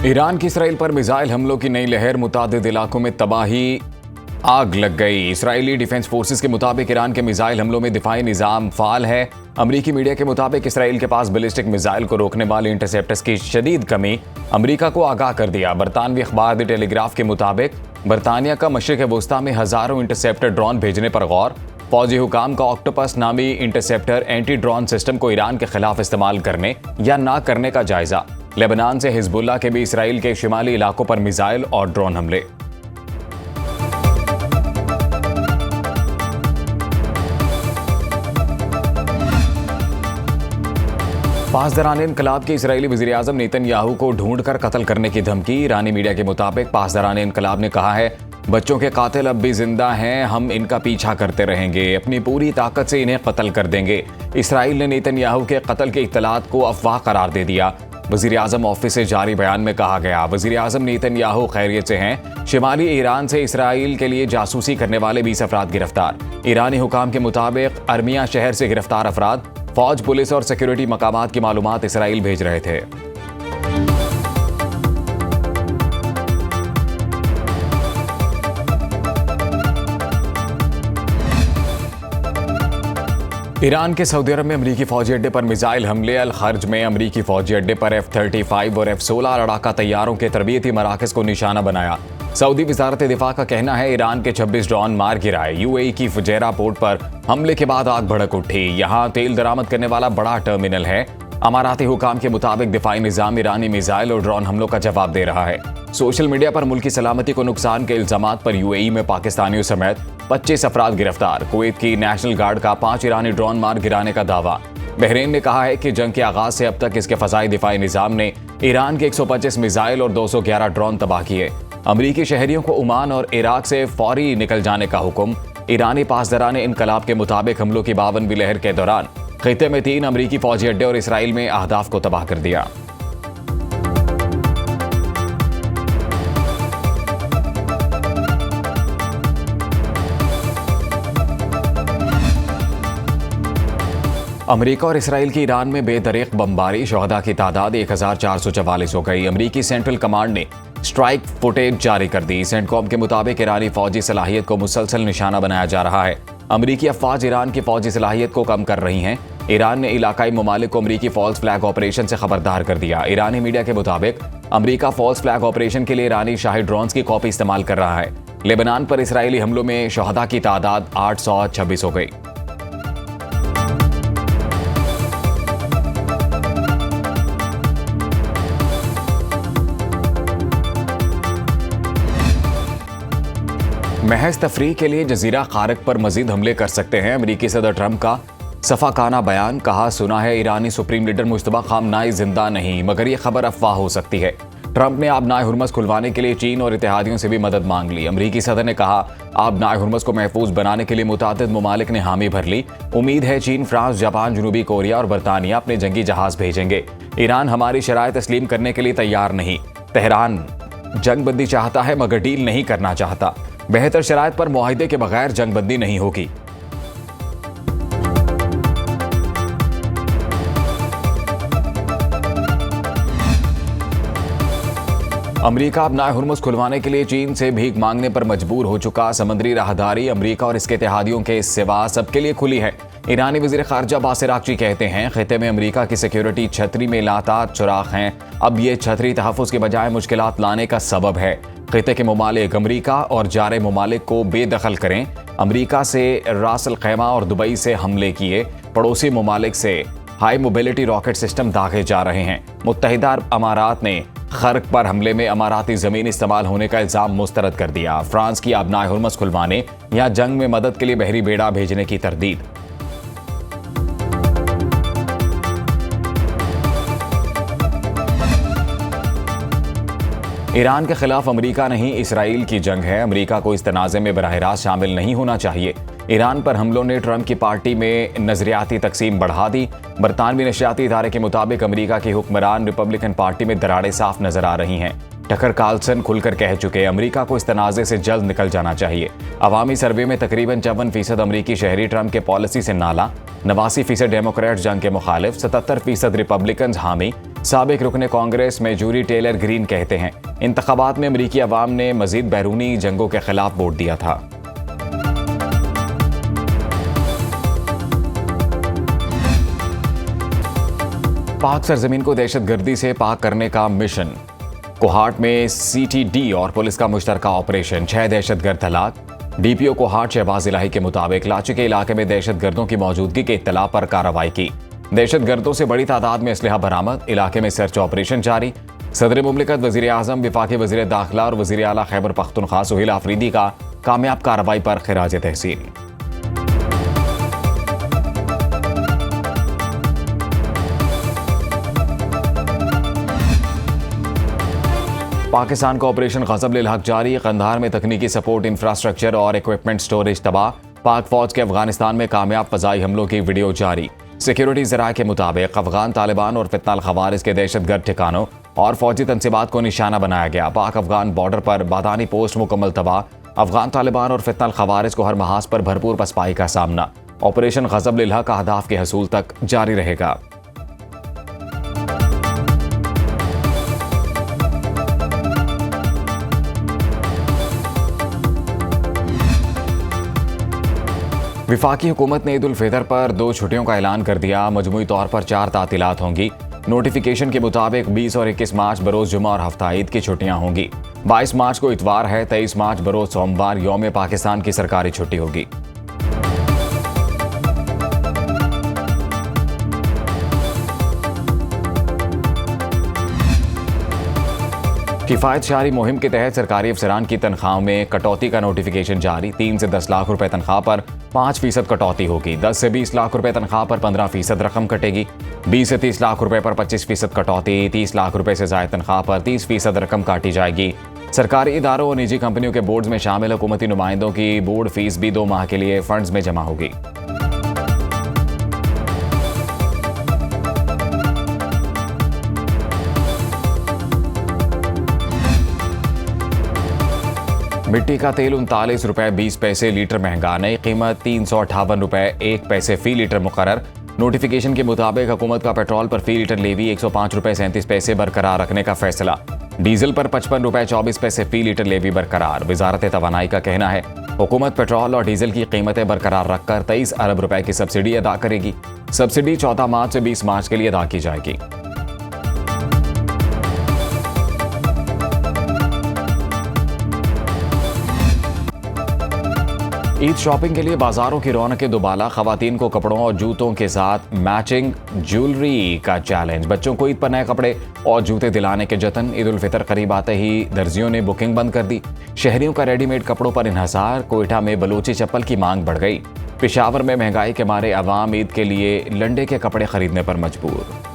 Iran की Israel पर missile हमलों की नई लहर, मुतादिद इलाकों में तबाही, आग लग गई। इसराइली डिफेंस फोर्सेस के मुताबिक ईरान के मिसाइल हमलों में दिफाई निजाम फाल है। अमरीकी मीडिया के मुताबिक इसराइल के पास बैलिस्टिक मिसाइल को रोकने वाले इंटरसेप्टर्स की शदीद कमी अमरीका को आगाह कर दिया। बरतानवी अखबार द टेलीग्राफ के मुताबिक बरतानिया का मशरिक वस्ता में हजारों इंटरसेप्टर ड्रोन भेजने पर गौर। फौजी हुकाम का ऑक्टोपस नामी इंटरसेप्टर एंटी ड्रोन सिस्टम को ईरान के खिलाफ इस्तेमाल करने या ना करने का जायजा। लेबनान से हिजबुल्लाह के भी इसराइल के शिमाली इलाकों पर मिसाइल और ड्रोन हमले। पासदारान इनकलाब के इसराइली वज़ीर-ए-आज़म नेतन्याहू को ढूंढकर कत्ल करने की धमकी। ईरानी मीडिया के मुताबिक पासदारान इनकलाब ने कहा है, बच्चों के कातिल अब भी जिंदा हैं, हम इनका पीछा करते रहेंगे, अपनी पूरी ताकत से इन्हें कत्ल कर देंगे। इसराइल ने नेतन्याहू के कत्ल के इत्तलात को अफवाह करार दे दिया। वज़ीर-ए-आज़म ऑफिस से जारी बयान में कहा गया, वज़ीर-ए-आज़म नेतन्याहू खैरियत से हैं। शिमाली ईरान से इसराइल के लिए जासूसी करने वाले 20 अफराद गिरफ्तार। ईरानी हुकाम के मुताबिक अर्मिया शहर से गिरफ्तार अफराद फौज, पुलिस और सिक्योरिटी मकामात की मालूमात इसराइल भेज रहे थे। ईरान के सऊदी अरब में अमरीकी फौजी अड्डे पर मिसाइल हमले। अल खर्ज में अमरीकी फौजी अड्डे पर F-35 और F-16 लड़ाका तैयारों के तरबियती मराकज़ को निशाना बनाया। सऊदी वज़ारत दिफा का कहना है, ईरान के 26 ड्रोन मार गिराए। UAE की फुजैरा पोर्ट पर हमले के बाद आग भड़क उठी। यहाँ तेल दरामद करने वाला बड़ा टर्मिनल है। अमाराती हुकाम के मुताबिक दिफाई निज़ाम ईरानी मिसाइल और ड्रोन हमलों का जवाब दे रहा है। सोशल मीडिया पर मुल्क की सलामती को नुकसान के इल्जामात पर UAE में पाकिस्तानियों समेत 25 अफराद गिरफ्तार। कुवैत की नेशनल गार्ड का 5 ईरानी ड्रोन मार गिराने का दावा। बहरीन ने कहा है कि जंग के आगाज से अब तक इसके फ़ज़ाई दिफाई निज़ाम ने ईरान के 125 मिसाइल और 211 ड्रोन तबाह किए। अमरीकी शहरियों को ओमान और इराक से फौरी निकल जाने का हुक्म। ईरानी पासदारान इनकलाब के मुताबिक हमलों की 52वीं लहर के दौरान खित्ते में 3 अमरीकी फौजी अड्डे और इसराइल में अहदाफ को तबाह कर दिया। अमेरिका और इसराइल की ईरान में बेदरीक बमबारी, शोहदा की तादाद 1444 हो गई। अमेरिकी सेंट्रल कमांड ने स्ट्राइक फुटेज जारी कर दी। सेंटकॉम के मुताबिक ईरानी फौजी सलाहियत को मुसलसल निशाना बनाया जा रहा है। अमेरिकी अफवाज ईरान की फौजी सलाहियत को कम कर रही हैं। ईरान ने इलाकाई ममालिक को अमेरिकी फॉल्स फ्लैग ऑपरेशन से खबरदार कर दिया। ईरानी मीडिया के मुताबिक अमेरिका फॉल्स फ्लैग ऑपरेशन के लिए ईरानी शाही ड्रोन्स की कॉपी इस्तेमाल कर रहा है। लेबनान पर इसराइली हमलों में शोहदा की तादाद 826 हो गई। महज तफरीह के लिए जजीरा खारक पर मजीद हमले कर सकते हैं। अमेरिकी सदर ट्रंप का सफाकाना बयान। कहा, सुना है ईरानी सुप्रीम लीडर मुश्तबा खामनाई जिंदा नहीं, मगर ये खबर अफवाह हो सकती है। ट्रंप ने आबनाए हुर्मुज़ खुलवाने के लिए चीन और इत्तेहादियों से भी मदद मांग ली। अमरीकी सदर ने कहा, आबनाए हुर्मुज़ को महफूज बनाने के लिए मुतादिद ममालिक ने हामी भर ली। उम्मीद है चीन, फ्रांस, जापान, जनूबी कोरिया और बरतानिया अपने जंगी जहाज भेजेंगे। ईरान हमारी शराइत तस्लीम करने के लिए तैयार नहीं। तेहरान जंगबंदी चाहता है मगर डील नहीं करना चाहता। बेहतर शराइत पर मुआहिदे के बगैर जंगबंदी नहीं होगी। अमेरिका आबनाए हुर्मुज़ खुलवाने के लिए चीन से भीख मांगने पर मजबूर हो चुका। समुद्री राहदारी अमेरिका और इसके इत्तेहादियों के सिवा सबके लिए खुली है। ईरानी वज़ीर ख़ारजा बासिर आक़ची कहते हैं, खित्ते में अमेरिका की सिक्योरिटी छतरी में लातात सुराख हैं। अब ये छतरी तहफ़्फ़ुज़ के बजाय मुश्किलात लाने का सबब है। खित्ते के ममालिक अमेरिका और जारे ममालिक को बेदखल करें। अमेरिका से रास अल खैमा और दुबई से हमले किए। पड़ोसी ममालिक से हाई मोबिलिटी रॉकेट सिस्टम दागे जा रहे हैं। मुत्तहिदा अमारात ने खर्क पर हमले में अमाराती ज़मीन इस्तेमाल होने का इल्ज़ाम मुस्तरद कर दिया। फ्रांस की आबनाए हुर्मुज़ खुलवाने या जंग में मदद के लिए बहरी बेड़ा भेजने की तरदीद। ईरान के खिलाफ अमेरिका नहीं, इसराइल की जंग है। अमेरिका को इस तनाज़े में बराह रास्त शामिल नहीं होना चाहिए। ईरान पर हमलों ने ट्रंप की पार्टी में नजरियाती तकसीम बढ़ा दी। बरतानवी नशियाती इदारे के मुताबिक अमेरिका की हुक्मरान रिपब्लिकन पार्टी में दरारें साफ नजर आ रही हैं। टकर कार्लसन खुलकर कह चुके, अमेरिका को इस तनाज़े से जल्द निकल जाना चाहिए। अवामी सर्वे में तकरीबन 54% अमेरिकी शहरी ट्रंप के पॉलिसी से नाला, 89% डेमोक्रेट जंग के मुखालिफ, 77% रिपब्लिकन हामी, साबिक रुकने कांग्रेस मेजूरी टेलर ग्रीन कहते हैं, इंतखाबात में अमरीकी अवाम ने मजीद बैरूनी जंगों के खिलाफ वोट दिया था। पाक सरजमीन को दहशतगर्दी से पाक करने का मिशन। कोहाट में CTD और पुलिस का मुश्तरका ऑपरेशन, 6 दहशतगर्द हलाक। DPO कोहाट शहबाज इलाही के मुताबिक लाची के इलाके में दहशतगर्दों की मौजूदगी के इत्तला पर कार्रवाई की। दहशतगर्दों से बड़ी तादाद में असलहा बरामद, इलाके में सर्च ऑपरेशन जारी। सदर मुमलिकत, वजीर आजम, विफाकी वजीर दाखिला और वजीर आला खैबर पख्तूनख्वा सुहेल आफरीदी का कामयाब कार्रवाई पर खिराज तहसीन। पाकिस्तान का ऑपरेशन गज़ब-उल-हक जारी। कंधार में तकनीकी सपोर्ट, इंफ्रास्ट्रक्चर और इक्विपमेंट स्टोरेज तबाह। पाक फौज के अफगानिस्तान में कामयाब फजाई हमलों की वीडियो जारी। सिक्योरिटी ज़राए के मुताबिक अफगान तालिबान और फित्ना अल-खवारिज के दहशतगर्द ठिकानों और फौजी तंसीबात को निशाना बनाया गया। पाक अफगान बॉर्डर पर बादानी पोस्ट मुकम्मल तबाह। अफगान तालिबान और फित्ना अल-खवारिज को हर महाज पर भरपूर पसपाई का सामना। ऑपरेशन गज़ब-उल-हक अहदाफ के हसूल तक जारी रहेगा। विफाकी हुकूमत ने ईद उल फितर पर 2 छुट्टियों का ऐलान कर दिया। मजमूई तौर पर 4 तातीलात होंगी। नोटिफिकेशन के मुताबिक 20 और 21 मार्च बरोज जुमा और हफ्ता ईद की छुट्टियां होंगी। 22 मार्च को इतवार है। 23 मार्च बरोज सोमवार यौम पाकिस्तान की सरकारी छुट्टी होगी। किफ़ायत शारी मुहिम के तहत सरकारी अफसरान की तनख्वाहों में कटौती का नोटिफिकेशन जारी। 3 से 10 लाख रुपए तनख्वाह पर 5% कटौती होगी। 10 से 20 लाख रुपए तनख्वाह पर 15% रकम कटेगी। 20 से 30 लाख रुपए पर 25% कटौती। 30 लाख रुपए से ज़ायद तनख्वाह पर 30% रकम काटी जाएगी। सरकारी इदारों और निजी कंपनियों के बोर्ड में शामिल हुकूमती नुमाइंदों की बोर्ड फीस भी 2 माह के लिए फंड्स में जमा होगी। मिट्टी का तेल 39 रुपए 20 पैसे लीटर महंगा। नई कीमत 358 रुपए 1 पैसे फी लीटर मुकर्रर। नोटिफिकेशन के मुताबिक हुकूमत का पेट्रोल पर फी लीटर लेवी 105 रुपए 37 पैसे बरकरार रखने का फैसला। डीजल पर 55 रुपए 24 पैसे फी लीटर लेवी बरकरार। वजारत तवानाई का कहना है, हुकूमत पेट्रोल और डीजल की कीमतें बरकरार रखकर 23 अरब रुपए की सब्सिडी अदा करेगी। सब्सिडी 14 मार्च से 20 मार्च के लिए अदा की जाएगी। ईद शॉपिंग के लिए बाजारों की रौनकें दुबाला। खवातीन को कपड़ों और जूतों के साथ मैचिंग ज्वेलरी का चैलेंज। बच्चों को ईद पर नए कपड़े और जूते दिलाने के जतन। ईद उल फितर करीब आते ही दर्जियों ने बुकिंग बंद कर दी। शहरियों का रेडीमेड कपड़ों पर इन्हसार। कोयटा में बलोची चप्पल की मांग बढ़ गई। पेशावर में महंगाई के मारे अवाम ईद के लिए लंडे के कपड़े खरीदने पर मजबूर।